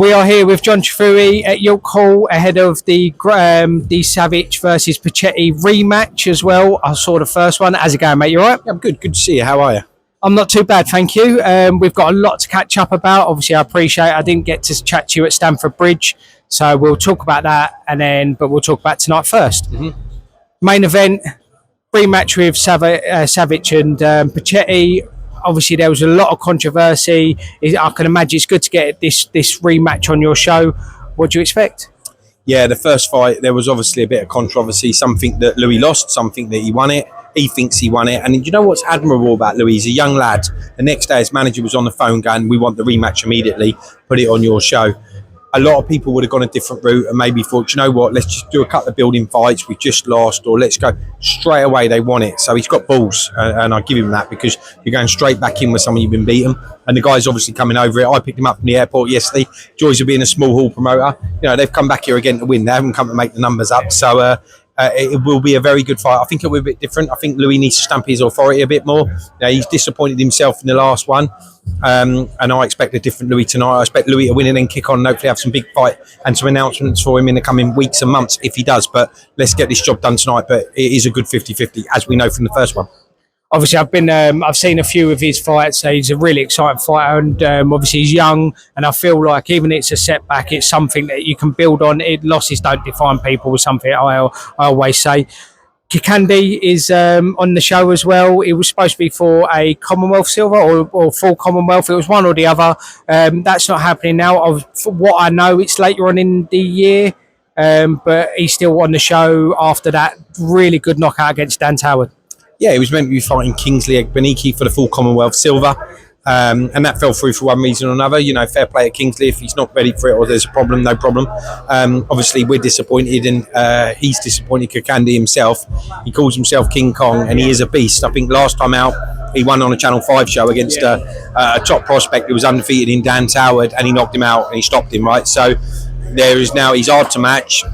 We are here with Jon Trethewey at York Hall ahead of the Savage versus Pachetti rematch as well. I saw the first one. How's it going, mate? You all right? Yeah, I'm good. Good to see you. How are you? I'm not too bad, thank you. We've got a lot to catch up about. Obviously, I appreciate I didn't get to chat to you at Stamford Bridge, so we'll talk about that but we'll talk about tonight first. Mm-hmm. Main event, rematch with Savage and Pachetti. Obviously, there was a lot of controversy. I can imagine it's good to get this rematch on your show. What do you expect? Yeah, the first fight, there was obviously a bit of controversy. Something that Louis lost, something that he won it. He thinks he won it. And you know what's admirable about Louis? He's a young lad. The next day, his manager was on the phone going, we want the rematch immediately. Put it on your show. A lot of people would have gone a different route and maybe thought, you know what, let's just do a couple of building fights. We've just lost, or let's go straight away. They want it. So he's got balls, and I give him that, because you're going straight back in with someone you've been beaten. And the guy's obviously coming over it. I picked him up from the airport yesterday. Joys of being a small hall promoter. You know, they've come back here again to win. They haven't come to make the numbers up. So it will be a very good fight. I think it will be a bit different. I think Louis needs to stamp his authority a bit more. He's disappointed himself in the last one. And I expect a different Louis tonight. I expect Louis to win and then kick on and hopefully have some big fight and some announcements for him in the coming weeks and months if he does. But let's get this job done tonight. But it is a good 50-50, as we know from the first one. Obviously, I've seen a few of his fights. He's a really exciting fighter, and obviously he's young. And I feel like even it's a setback, it's something that you can build on. Losses don't define people, with something I always say. Kikandi is on the show as well. It was supposed to be for a Commonwealth silver or full Commonwealth. It was one or the other. That's not happening now. For what I know, it's later on in the year, but he's still on the show after that really good knockout against Dan Howard. Yeah, he was meant to be fighting Kingsley Egbeniki for the full Commonwealth silver. And that fell through for one reason or another. You know, fair play at Kingsley. If he's not ready for it or there's a problem, no problem. Obviously, we're disappointed, and he's disappointed. Kikandi himself. He calls himself King Kong, and he is a beast. I think last time out, he won on a Channel 5 show against a top prospect who was undefeated in Dan Howard, and he knocked him out and he stopped him, right? So there is now, he's hard to match.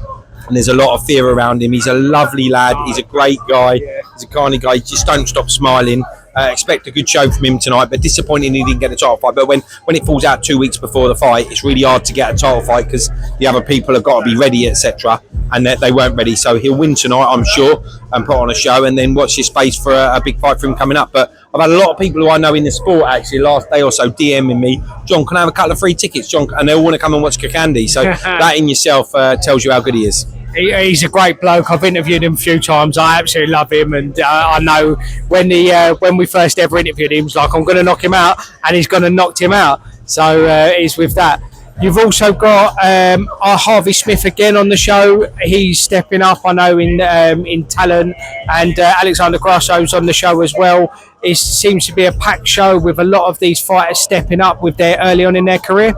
And there's a lot of fear around him. He's a lovely lad. He's a great guy. He's a kind of guy. Just don't stop smiling. Expect a good show from him tonight, but disappointing he didn't get a title fight. But when it falls out 2 weeks before the fight, it's really hard to get a title fight because the other people have got to be ready, etc. And they weren't ready. So he'll win tonight, I'm sure, and put on a show, and then watch his space for a big fight for him coming up. But I've had a lot of people who I know in the sport actually last day or so DMing me, John, can I have a couple of free tickets, John? And they all want to come and watch Kikandi. So that in yourself tells you how good he is. He's a great bloke. I've interviewed him a few times. I absolutely love him, and I know when we first ever interviewed him, he was like, I'm going to knock him out, and he's going to knock him out. So he's with that. You've also got Harvey Smith again on the show. He's stepping up, I know, in talent, and Alexander Grasso's on the show as well. It seems to be a packed show with a lot of these fighters stepping up with their early on in their career.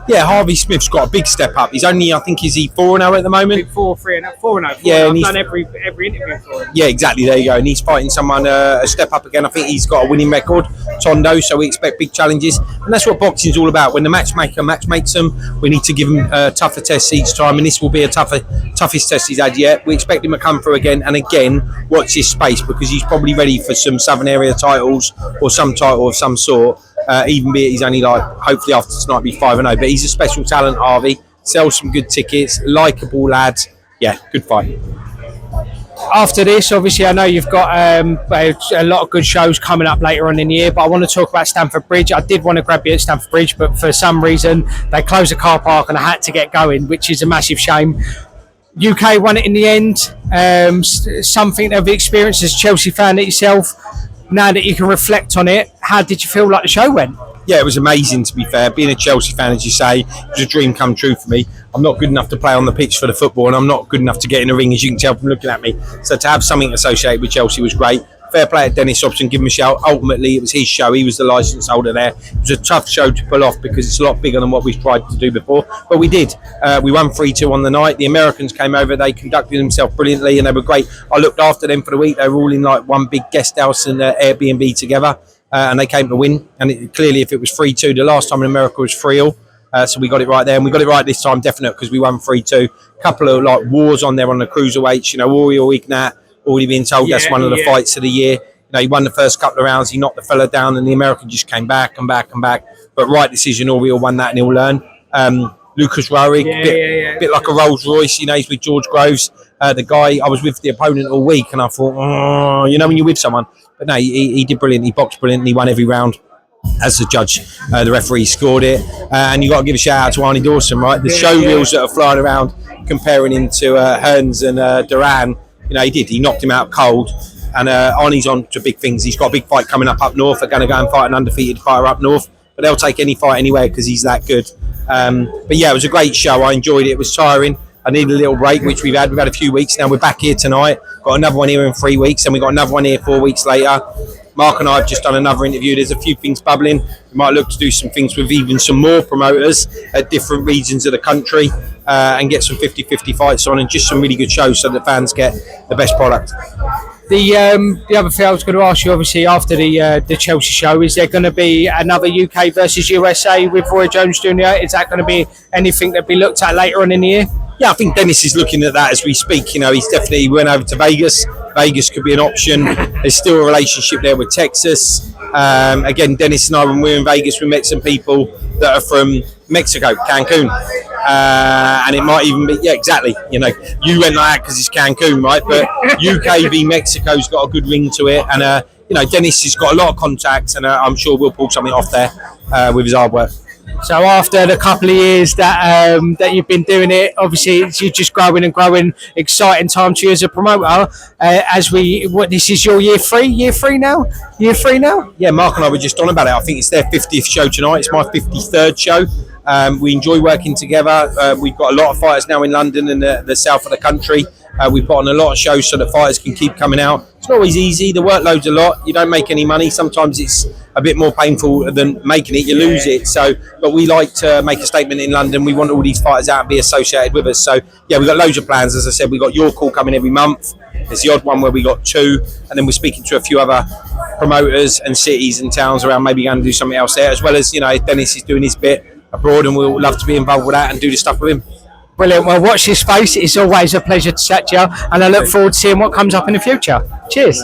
Yeah, Harvey Smith's got a big step up. He's only, I think, is he 4-0 at the moment? 4-0. Yeah, I've done every interview for him. Yeah, exactly. There you go. And he's fighting someone a step up again. I think he's got a winning record, Tondo. So we expect big challenges, and that's what boxing's all about. When the matchmaker matchmakes them, we need to give him tougher tests each time, and this will be a toughest test he's had yet. We expect him to come through again and again. Watch his space, because he's probably ready for some Southern area titles or some title of some sort. Even be it he's only hopefully after tonight be 5-0, but he's a special talent, Harvey. Sells some good tickets, likeable lad. Yeah, good fight. After this, obviously, I know you've got a lot of good shows coming up later on in the year, but I want to talk about Stamford Bridge. I did want to grab you at Stamford Bridge, but for some reason they closed the car park and I had to get going, which is a massive shame. UK won it in the end. Something of experience as a Chelsea fan yourself. Now that you can reflect on it, how did you feel like the show went? Yeah, it was amazing, to be fair. Being a Chelsea fan, as you say, it was a dream come true for me. I'm not good enough to play on the pitch for the football, and I'm not good enough to get in the ring, as you can tell from looking at me. So to have something associated with Chelsea was great. Fair play at Dennis Hobson, give him a shout. Ultimately, it was his show. He was the licence holder there. It was a tough show to pull off because it's a lot bigger than what we've tried to do before. But we did. We won 3-2 on the night. The Americans came over. They conducted themselves brilliantly and they were great. I looked after them for the week. They were all in like one big guest house and Airbnb together. And they came to win. And clearly, if it was 3-2, the last time in America was 3-0. So we got it right there. And we got it right this time, definite, because we won 3-2. Couple of like wars on there on the cruiserweights. You know, Oriel Ignat, already been told that's one of the fights of the year. You know, he won the first couple of rounds, he knocked the fella down, and the American just came back and back and back. But right decision, Oriel won that, and he'll learn. Lucas Rowing, bit like a Rolls Royce. You know, he's with George Groves, the guy. I was with the opponent all week, and I thought, oh, you know, when you're with someone. But no, he did brilliant. He boxed brilliant. He won every round. As the judge, the referee scored it, and you got to give a shout out to Arnie Dawson, right? The show reels that are flying around comparing him to Hearns and Duran. You know, he knocked him out cold. And Arnie's on to big things. He's got a big fight coming up north. They're going to go and fight an undefeated fighter up north, but they'll take any fight anywhere because he's that good. But yeah, it was a great show. I enjoyed it. It was tiring. I needed a little break, which we've had. We've had a few weeks now. We're back here tonight. Got another one here in 3 weeks, and we got another one here 4 weeks later. Mark and I have just done another interview. There's a few things bubbling. We might look to do some things with even some more promoters at different regions of the country and get some 50-50 fights on and just some really good shows so that fans get the best product. The other thing I was going to ask you, obviously, after the Chelsea show, is there going to be another UK versus USA with Roy Jones Jr.? Is that going to be anything that be looked at later on in the year? Yeah, I think Dennis is looking at that as we speak. You know, he's definitely went over to Vegas. Vegas could be an option. There's still a relationship there with Texas. Again, Dennis and I, when we were in Vegas, we met some people that are from Mexico, Cancun. And it might even be, yeah, exactly. You know, you went like that because it's Cancun, right? But UK v Mexico's got a good ring to it. And, you know, Dennis has got a lot of contacts, and I'm sure we'll pull something off there with his hard work. So after the couple of years that you've been doing it, obviously you're just growing and growing. Exciting time to you as a promoter. This is your year three now? Yeah, Mark and I were just on about it. I think it's their 50th show tonight. It's my 53rd show. We enjoy working together. We've got a lot of fighters now in London and the south of the country. We put on a lot of shows so that fighters can keep coming out. It's not always easy. The workload's a lot. You don't make any money. Sometimes it's a bit more painful than making it. You lose it. But we like to make a statement in London. We want all these fighters out and be associated with us. So yeah, we've got loads of plans. As I said, we've got Your Call coming every month. There's the odd one where we got 2, and then we're speaking to a few other promoters and cities and towns around, maybe going to do something else there, as well as, you know, Dennis is doing his bit abroad, and we'll love to be involved with that and do the stuff with him. Brilliant. Well, watch this space. It's always a pleasure to chat to you, and I look forward to seeing what comes up in the future. Cheers.